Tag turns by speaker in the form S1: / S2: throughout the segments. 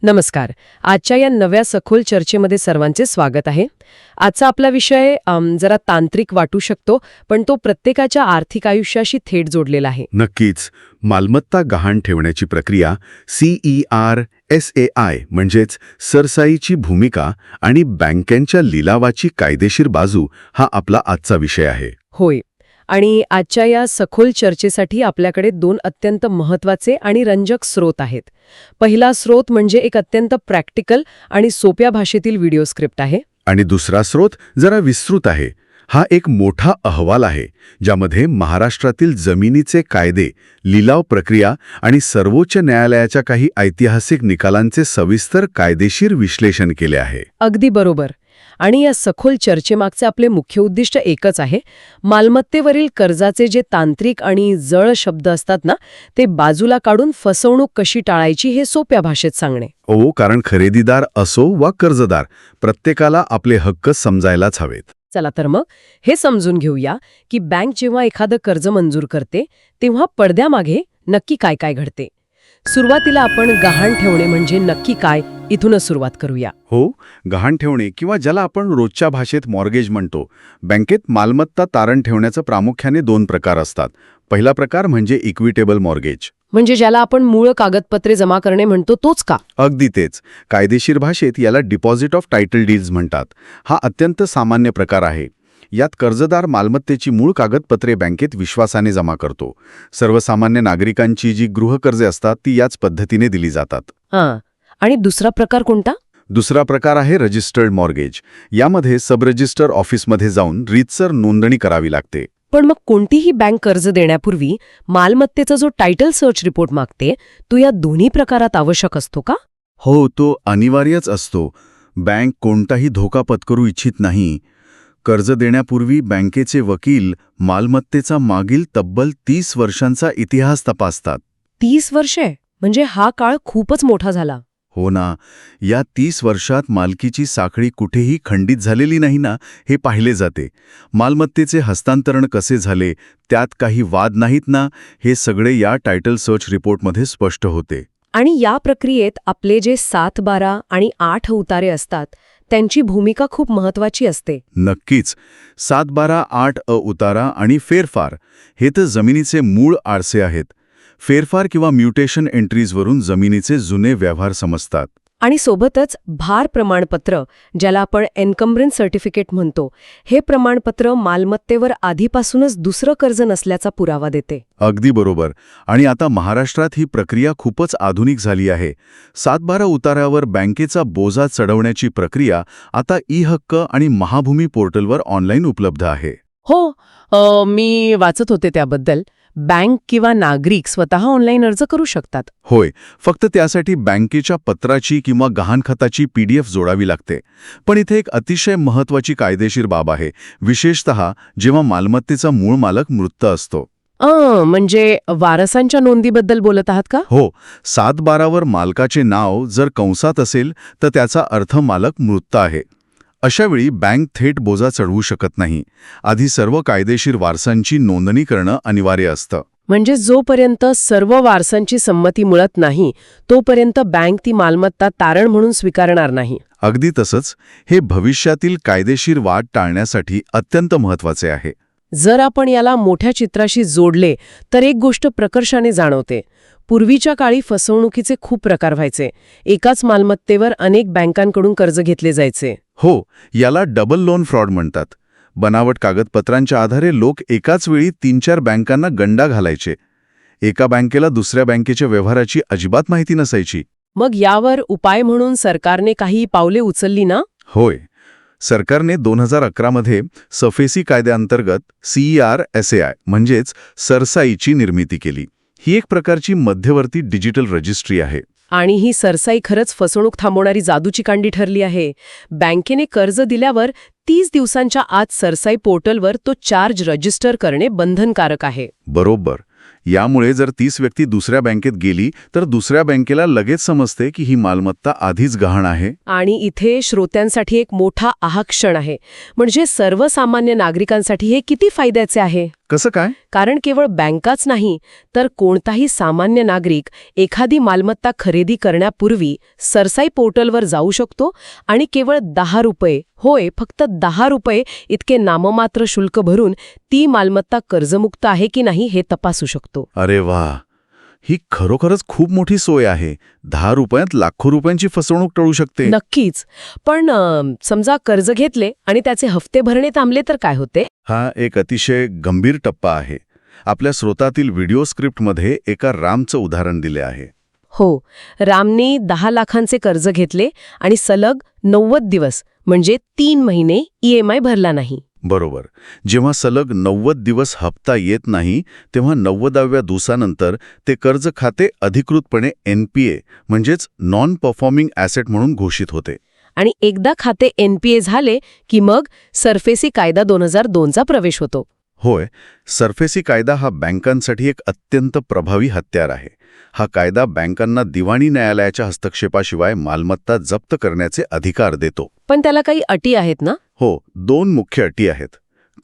S1: नमस्कार. आजच्या या नव्या सखोल चर्चेमध्ये सर्वांचे स्वागत आहे. आजचा आपला विषय जरा तांत्रिक वाटू शकतो, पण तो प्रत्येकाच्या आर्थिक आयुष्याशी थेट जोडलेला आहे.
S2: नक्कीच. मालमत्ता गहाण ठेवण्याची प्रक्रिया CERSAI म्हणजेच सरसाईची भूमिका आणि बँकांच्या लिलावाची कायदेशीर बाजू हा आपला आजचा विषय आहे.
S1: होय. आणि आजच्या या सखोल चर्चेसाठी आपल्याकडे दोन अत्यंत महत्त्वाचे आणि रंजक स्रोत आहेत. पहिला स्रोत म्हणजे एक अत्यंत प्रॅक्टिकल आणि सोप्या भाषेतील व्हिडिओ स्क्रिप्ट आहे.
S2: आणि दुसरा स्रोत जरा विस्तृत आहे. हा एक मोठा अहवाल आहे ज्यामध्ये महाराष्ट्रातील जमिनीचे कायदे, लिलाव प्रक्रिया आणि सर्वोच्च न्यायालयाच्या काही ऐतिहासिक निकालांचे सविस्तर कायदेशीर विश्लेषण केले आहे.
S1: अगदी बरोबर. आणि या सखोल चर्चेमागचे आपले मुख्य उद्दिष्ट एकच आहे: मालमत्तेवरील कर्जाचे जे तांत्रिक आणि जळ शब्द असतात ना, ते बाजूला काढून फसवणूक कशी टाळायची हे सोप्या भाषेत सांगणे.
S2: कारण खरेदीदार असो वा कर्जदार, प्रत्येकाला आपले हक्क समजायलाच हवेत.
S1: चला तर मग हे समजून घेऊया की बँक जेव्हा एखादं कर्ज मंजूर करते तेव्हा पडद्यामागे नक्की काय काय घडते. सुरुवातीला आपण गहाण ठेवणे म्हणजे नक्की काय इथूनच सुरुवात करूया.
S2: हो, गहाण ठेवणे किंवा ज्याला आपण रोजच्या भाषेत मॉर्गेज म्हणतो. बँकेत मालमत्ता तारण ठेवण्याचं प्रामुख्याने दोन प्रकार असतात. पहिला प्रकार म्हणजे इक्विटेबल मॉर्गेज,
S1: म्हणजे ज्याला आपण मूळ कागदपत्रे जमा करणे म्हणतो तोच का?
S2: अगदी तेच. कायदेशीर भाषेत याला डिपॉझिट ऑफ टायटल डीड्स म्हणतात. हा अत्यंत सामान्य प्रकार आहे. यात कर्जदार मालमत्तेची मूळ कागदपत्रे बँकेत विश्वासाने जमा करतो. सर्वसामान्य नागरिकांची जी गृहकर्जे असतात ती याच पद्धतीने दिली जातात.
S1: आणि दुसरा प्रकार कोणता?
S2: दुसरा प्रकार आहे रजिस्टर्ड मॉर्गेज. यामध्ये सब रजिस्टर ऑफिसमध्ये जाऊन रीतसर नोंदणी करावी लागते.
S1: पण मग कोणतीही बँक कर्ज देण्यापूर्वी मालमत्तेचा जो टायटल सर्च रिपोर्ट मागते तो या दोन्ही प्रकारात आवश्यक असतो का?
S2: हो, तो अनिवार्यच असतो. बँक कोणताही धोका पत्करू इच्छित नाही. कर्ज देण्यापूर्वी बँकेचे वकील मालमत्तेचा मागील तब्बल 30 वर्षांचा इतिहास तपासतात.
S1: 30 वर्षे? म्हणजे हा काळ खूपच मोठा झाला.
S2: हो ना. या 30 वर्षात मालकीची साखळी कुठेही खंडित झालेली नाही ना, हे पाहिले जाते. मालमत्तेचे हस्तांतरण कसे झाले, त्यात काही वाद नाहीत ना, हे सगळे या टायटल सर्च रिपोर्टमध्ये स्पष्ट होते.
S1: आणि या प्रक्रियेत आपले जे 7, 12 आणि 8 उतारे असतात त्यांची भूमिका खूप महत्वाची असते.
S2: नक्कीच. 7, 12, 8 उतारा आणि फेरफार हे तर जमिनीचे मूळ आरसे आहेत. फेरफार किंवा म्युटेशन एंट्रीजवरून जमिनीचे जुने व्यवहार समजतात.
S1: आणि सोबतच भार प्रमाणपत्र, ज्याला आपण एन्कम्ब्रन्स सर्टिफिकेट म्हणतो, हे प्रमाणपत्र मालमत्तेवर आधीपासूनच दुसरं कर्ज नसल्याचा पुरावा देते.
S2: अगदी बरोबर. आणि आता महाराष्ट्रात ही प्रक्रिया खूपच आधुनिक झाली आहे. 7-12 उतार्यावर बँकेचा बोजा चढवण्याची प्रक्रिया आता ई-हक्क आणि महाभूमी पोर्टलवर ऑनलाईन उपलब्ध आहे.
S1: हो, मी वाचत होते त्याबद्दल. बँक किंवा नागरिक स्वतः ऑनलाईन अर्ज करू शकतात.
S2: होय, फक्त त्यासाठी बँकेच्या पत्राची किंवा गहाणखताची PDF जोडावी लागते. पण इथे एक अतिशय महत्त्वाची कायदेशीर बाब आहे, विशेषतः जेव्हा मालमत्तेचा मूळ मालक मृत असतो.
S1: म्हणजे वारसांच्या नोंदीबद्दल बोलत आहात का?
S2: हो, 7-12वर मालकाचे नाव जर कंसात असेल तर त्याचा अर्थ मालक मृत आहे. अशावेळी बँक थेट बोजा चढवू शकत नाही. आधी सर्व कायदेशीर वारसांची नोंदणी करणं अनिवार्य असतं.
S1: म्हणजे जोपर्यंत सर्व वारसांची संमती मिळत नाही तोपर्यंत बँक ती मालमत्ता तारण म्हणून स्वीकारणार नाही.
S2: अगदी तसंच. हे भविष्यातील कायदेशीर वाद टाळण्यासाठी अत्यंत महत्त्वाचे आहे.
S1: जर आपण याला मोठ्या चित्राशी जोडले तर एक गोष्ट प्रकर्षाने जाणवते. पूर्वीच्या काळी फसवणुकीचे खूप प्रकार व्हायचे. एकाच मालमत्तेवर अनेक बँकांकडून कर्ज घेतले जायचे.
S2: हो, याला डबल लोन फ्रॉड म्हणतात. बनावट कागदपत्रांच्या आधारे लोक एकाच वेळी 3-4 बँकांना गंडा घालायचे. एका बँकेला दुसऱ्या बँकेच्या व्यवहाराची अजिबात माहिती नसायची.
S1: मग यावर उपाय म्हणून सरकारने काही पावले उचलली ना?
S2: होय, सरकारने 2011 मध्ये सफेसी कायद्याअंतर्गत CERSAI म्हणजेच सरसाईची निर्मिती केली. ही एक प्रकारची मध्यवर्ती डिजिटल रजिस्ट्री आहे.
S1: आणि ही सरसाई खरंच फसवणूक थांबवणारी जादूची कांडी ठरली आहे. बँकेने कर्ज दिल्यावर 30 दिवसांच्या आत सरसाई पोर्टलवर तो चार्ज रजिस्टर करणे बंधनकारक आहे.
S2: बरोबर. यामुळे जर 30 व्यक्ती दुसऱ्या बँकेत गेली तर दुसऱ्या बँकेला लगेच समजते की ही मालमत्ता आधीच गहाण आहे.
S1: आणि इथे श्रोत्यांसाठी एक मोठा क्षण आहे. म्हणजे सर्वसामान्य नागरिकांसाठी हे किती फायद्याचे आहे.
S2: कसं काय?
S1: कारण केवळ बँकाच नाही तर कोणताही सामान्य नागरिक एखादी मालमत्ता खरेदी करण्यापूर्वी सरसाई पोर्टलवर जाऊ शकतो आणि केवळ 10 रुपये, होय फक्त 10 रुपये इतके नाममात्र शुल्क भरून ती मालमत्ता कर्जमुक्त आहे की नाही हे तपासू शकतो.
S2: अरे वा, ही खरोखरच खूप मोठी सोय आहे. 10 रुपयात लाखो रुपयांची फसवणूक टळू शकते.
S1: नक्कीच. पण समजा कर्ज घेतले आणि त्याचे हफ्ते भरणे थांबले तर काय होते?
S2: हा एक अतिशय गंभीर टप्पा आहे. आपल्या स्रोतातील व्हिडिओ स्क्रिप्टमध्ये एका रामचं उदाहरण दिले आहे.
S1: हो, रामने 10 लाखांचे कर्ज घेतले आणि सलग 90 दिवस म्हणजे 3 महिने EMI भरला नाही.
S2: बरोबर. जेव्हा सलग 90 दिवस हप्ता येत नाही तेव्हा 90व्या दिवसानंतर ते कर्ज खाते अधिकृतपणे NPA म्हणजेच नॉन परफॉर्मिंग ॲसेट म्हणून घोषित होते.
S1: आणि एकदा खाते NPA झाले की मग सरफेसी कायदा 2002चा प्रवेश होतो.
S2: होय, सरफेसी कायदा हा बँकांसाठी एक अत्यंत प्रभावी हत्यार आहे. हा कायदा बँकांना दिवाणी न्यायालयाच्या हस्तक्षेपाशिवाय मालमत्ता जप्त करण्याचे अधिकार देतो.
S1: पण त्याला काही अटी आहेत ना?
S2: हो, 2 मुख्य अटी आहेत.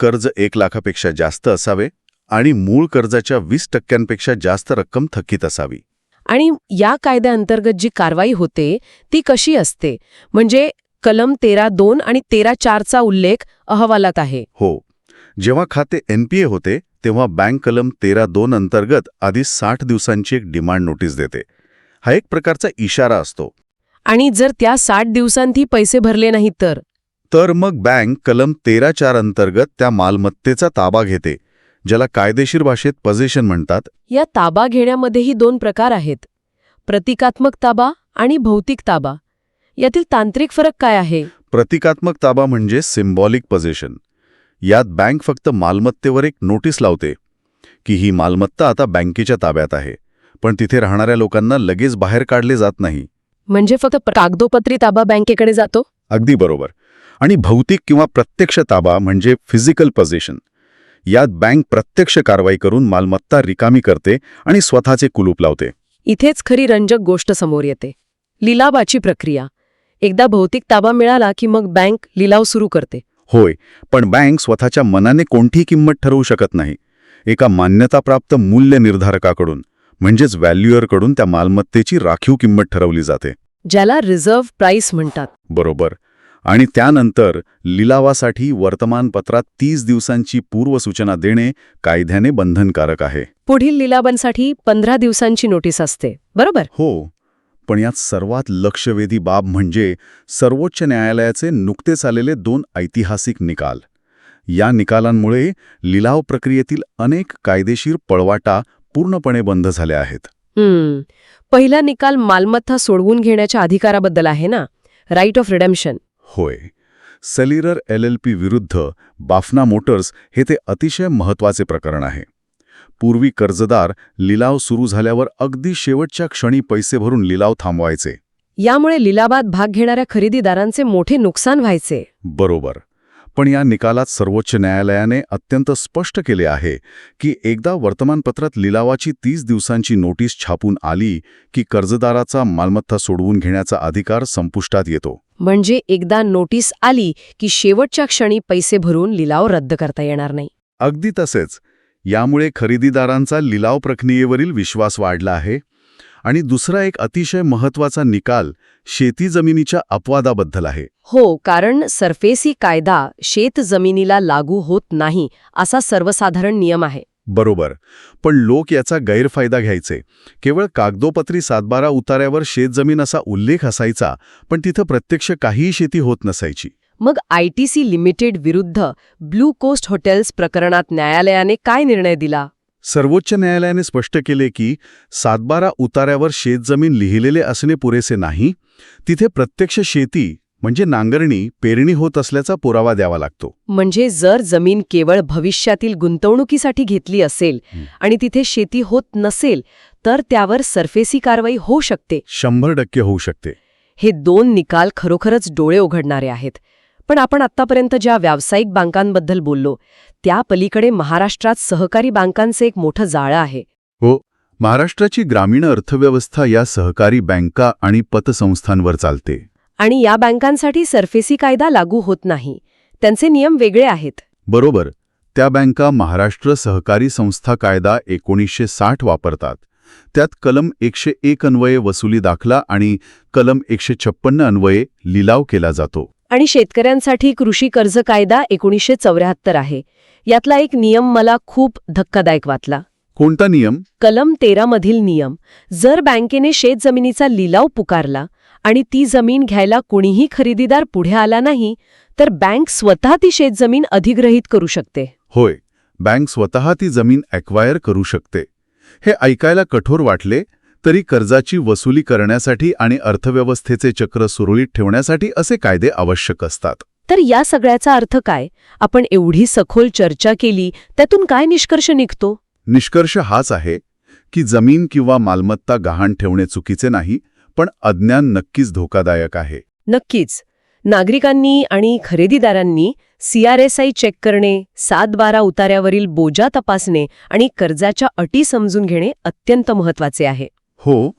S2: कर्ज 1 लाखापेक्षा जास्त असावे आणि मूळ कर्जाच्या 20% जास्त रक्कम थकीत असावी.
S1: आणि या कायद्याअंतर्गत जी कारवाई होते ती कशी असते? म्हणजे कलम 13(2) आणि 13(4) उल्लेख अहवालात आहे.
S2: हो, जेव्हा खाते NPA होते तेव्हा बँक कलम 13(2) अंतर्गत आधी 60 दिवसांची एक डिमांड नोटीस देते. हा एक प्रकारचा इशारा असतो.
S1: आणि जर त्या 60 दिवसांनी पैसे भरले नाहीत तर
S2: मग बँक कलम 13(4) अंतर्गत त्या मालमत्तेचा ताबा घेते, ज्याला कायदेशीर भाषेत पजेशन म्हणतात.
S1: या ताबा घेण्यामध्येही 2 प्रकार आहेत, प्रतिकात्मक ताबा आणि भौतिक ताबा. यातील तांत्रिक फरक काय आहे?
S2: प्रतिकात्मक ताबा म्हणजे सिम्बॉलिक पजेशन. यात बँक फक्त मालमत्तेवर एक नोटीस लावते की ही मालमत्ता आता बँकेच्या ताब्यात आहे, पण तिथे राहणाऱ्या लोकांना लगेच बाहेर काढले जात नाही.
S1: म्हणजे फक्त कागदोपत्री ताबा बँकेकडे जातो?
S2: अगदी बरोबर. आणि भौतिक किंवा प्रत्यक्ष ताबा म्हणजे फिजिकल पजेशन. यात बँक प्रत्यक्ष कारवाई करून मालमत्ता रिकामी करते आणि स्वतःचे कुलूप लावते.
S1: इथेच खरी रंजक गोष्ट समोर येते, लिलावाची प्रक्रिया. एकदा भौतिक ताबा मिळाला की मग बँक लिलाव सुरू करते.
S2: होय, पण बँक स्वतःच्या मनाने कोणतीही किंमत ठरवू शकत नाही. एका मान्यताप्राप्त मूल्य निर्धारकाकडून म्हणजेच व्हॅल्युअरकडून त्या मालमत्तेची राखीव किंमत ठरवली जाते,
S1: ज्याला रिझर्व्ह प्राइस म्हणतात.
S2: बरोबर. आणि त्यानंतर लिलावासाठी वर्तमानपत्रात 30 दिवसांची पूर्वसूचना देणे कायद्याने बंधनकारक आहे.
S1: पुढील लिलावांसाठी 15 दिवसांची नोटीस असते, बरोबर?
S2: हो, पण यात सर्वात लक्षवेधी बाब म्हणजे सर्वोच्च न्यायालयाचे नुकतेच आलेले 2 ऐतिहासिक निकाल. या निकालांमुळे लिलाव प्रक्रियेतील अनेक कायदेशीर पळवाटा पूर्णपणे बंद झाल्या आहेत.
S1: पहिला निकाल मालमत्ता सोडवून घेण्याच्या अधिकाराबद्दल आहे ना, राईट ऑफ रिडेम्पशन.
S2: होय, सेल्युलर LLP विरुद्ध बाफना मोटर्स हे ते अतिशय महत्त्वाचे प्रकरण आहे. पूर्वी कर्जदार लिलाव सुरू झाल्यावर अगदी शेवटच्या क्षणी पैसे भरून लिलाव थांबवायचे.
S1: यामुळे लिलावात भाग घेणाऱ्या खरेदीदारांचे मोठे नुकसान व्हायचे.
S2: बरोबर. पण या निकालात सर्वोच्च न्यायालयाने अत्यंत स्पष्ट केले आहे की एकदा वर्तमानपत्रात लिलावाची 30 दिवसांची नोटीस छापून आली की कर्जदाराचा मालमत्ता सोडवून घेण्याचा अधिकार संपुष्टात येतो.
S1: म्हणजे एकदा नोटीस आली की शेवटच्या क्षणी पैसे भरून लिलाव रद्द करता येणार नाही.
S2: अगदी तसेच. यामुळे खरेदीदारांचा लिलाव प्रक्रियेवरील विश्वास वाढला आहे. आणि दुसरा एक अतिशय महत्त्वाचा निकाल शेती जमिनीच्या अपवादाबद्दल आहे.
S1: हो, कारण सरफेसी कायदा शेत जमिनीला लागू होत नाही असा सर्वसाधारण नियम आहे.
S2: बरोबर. पण लोक याचा गैरफायदा घ्यायचे. केवळ कागदोपत्री 7/12 उतार्यावर शेतजमीन असा उल्लेख असायचा, पण तिथं प्रत्यक्ष काहीही शेती होत नसायची.
S1: मग ITC लिमिटेड विरुद्ध ब्लू कोस्ट हॉटेल्स प्रकरणात न्यायालयाने काय निर्णय दिला?
S2: सर्वोच्च न्यायालयाने स्पष्ट केले की 7/12 उतार्यावर शेतजमीन लिहिलेले असणे पुरेसे नाही, तिथे प्रत्यक्ष शेती म्हणजे नांगरणी, पेरणी होत असल्याचा पुरावा द्यावा लागतो.
S1: म्हणजे जर जमीन केवळ भविष्यातील गुंतवणुकीसाठी घेतली असेल आणि तिथे शेती होत नसेल तर त्यावर सरफेसी कारवाई होऊ शकते.
S2: 100% होऊ शकते.
S1: हे 2 निकाल खरोखरच डोळे उघडणारे आहेत. पण आपण आत्तापर्यंत ज्या व्यावसायिक बँकांबद्दल बोललो त्या पलीकडे महाराष्ट्रात सहकारी बँकांचे एक मोठं जाळं आहे.
S2: हो, महाराष्ट्राची ग्रामीण अर्थव्यवस्था या सहकारी बँका आणि पतसंस्थांवर चालते.
S1: आणि या बँकांसाठी सरफेसी कायदा लागू होत नाही, त्यांचे नियम वेगळे आहेत.
S2: बरोबर. त्या बँका महाराष्ट्र सहकारी संस्था कायदा 1960 वापरतात. त्यात कलम 101 अन्वये वसुली दाखला आणि कलम 156 अन्वये लिलाव केला जातो.
S1: आणि शेतकऱ्यांसाठी कृषी कर्ज कायदा 1974 आहे. यातला एक नियम मला खूप धक्कादायक वाटला.
S2: कोणता नियम?
S1: कलम 13 मधील नियम. जर बँकेने शेतजमिनीचा लिलाव पुकारला आणि ती जमीन घ्यायला कुणीही खरेदीदार पुढे आला नाही, तर बँक स्वतः ती शेतजमीन अधिग्रहित करू शकते.
S2: होय, बँक स्वतः ती जमीन ॲक्वायर करू शकते. हे ऐकायला कठोर वाटले, तरी कर्जाची वसुली करण्यासाठी आणि अर्थव्यवस्थेचे चक्र सुरळीत ठेवण्यासाठी असे कायदे आवश्यक असतात.
S1: तर या सगळ्याचा अर्थ काय? आपण एवढी सखोल चर्चा केली, त्यातून काय निष्कर्ष निघतो?
S2: निष्कर्ष हाच आहे की जमीन किंवा मालमत्ता गहाण ठेवणे चुकीचे नाही, पण अज्ञान नक्कीच धोकादायक आहे.
S1: नक्कीच. नागरिकांनी आणि खरेदीदारांनी CRSI चेक करणे, 7/12 उतार्यावरील बोजा तपासणे आणि कर्जाच्या अटी समजून घेणे अत्यंत महत्त्वाचे आहे.
S2: हो,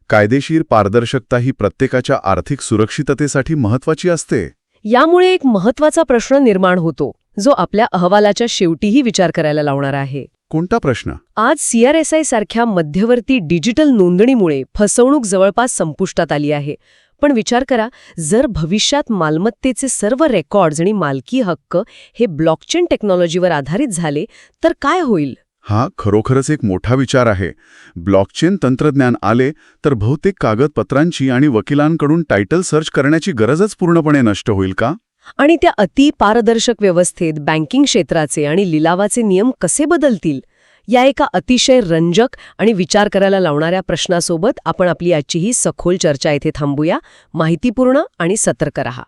S2: कायदेशीर पारदर्शकता ही प्रत्येकाच्या आर्थिक सुरक्षिततेसाठी महत्त्वाची असते.
S1: यामुळे एक महत्त्वाचा प्रश्न निर्माण होतो, जो आपल्या अहवालाच्या शेवटीही विचार करायला लावणार आहे.
S2: कोणता प्रश्न?
S1: आज CRSI सारख्या मध्यवर्ती डिजिटल नोंदणीमुळे फसवणूक जवळपास संपुष्टात आली आहे. पण विचार करा, जर भविष्यात मालमत्तेचे सर्व रेकॉर्ड्स आणि मालकी हक्क हे ब्लॉकचेन टेक्नॉलॉजीवर आधारित झाले, तर काय होईल?
S2: हा खरोखरच एक मोठा विचार आहे. ब्लॉकचेन तंत्रज्ञान आले तर बहुतेक कागदपत्रांची आणि वकिलांकडून टायटल सर्च करण्याची गरजच पूर्णपणे नष्ट होईल का?
S1: आणि त्या अति पारदर्शक व्यवस्थेत बँकिंग क्षेत्राचे आणि लिलावाचे नियम कसे बदलतील? या एका अतिशय रंजक आणि विचार करायला लावणाऱ्या प्रश्नासोबत आपण आपली आजची ही सखोल चर्चा येथे थांबूया. माहितीपूर्ण आणि सतर्क रहा.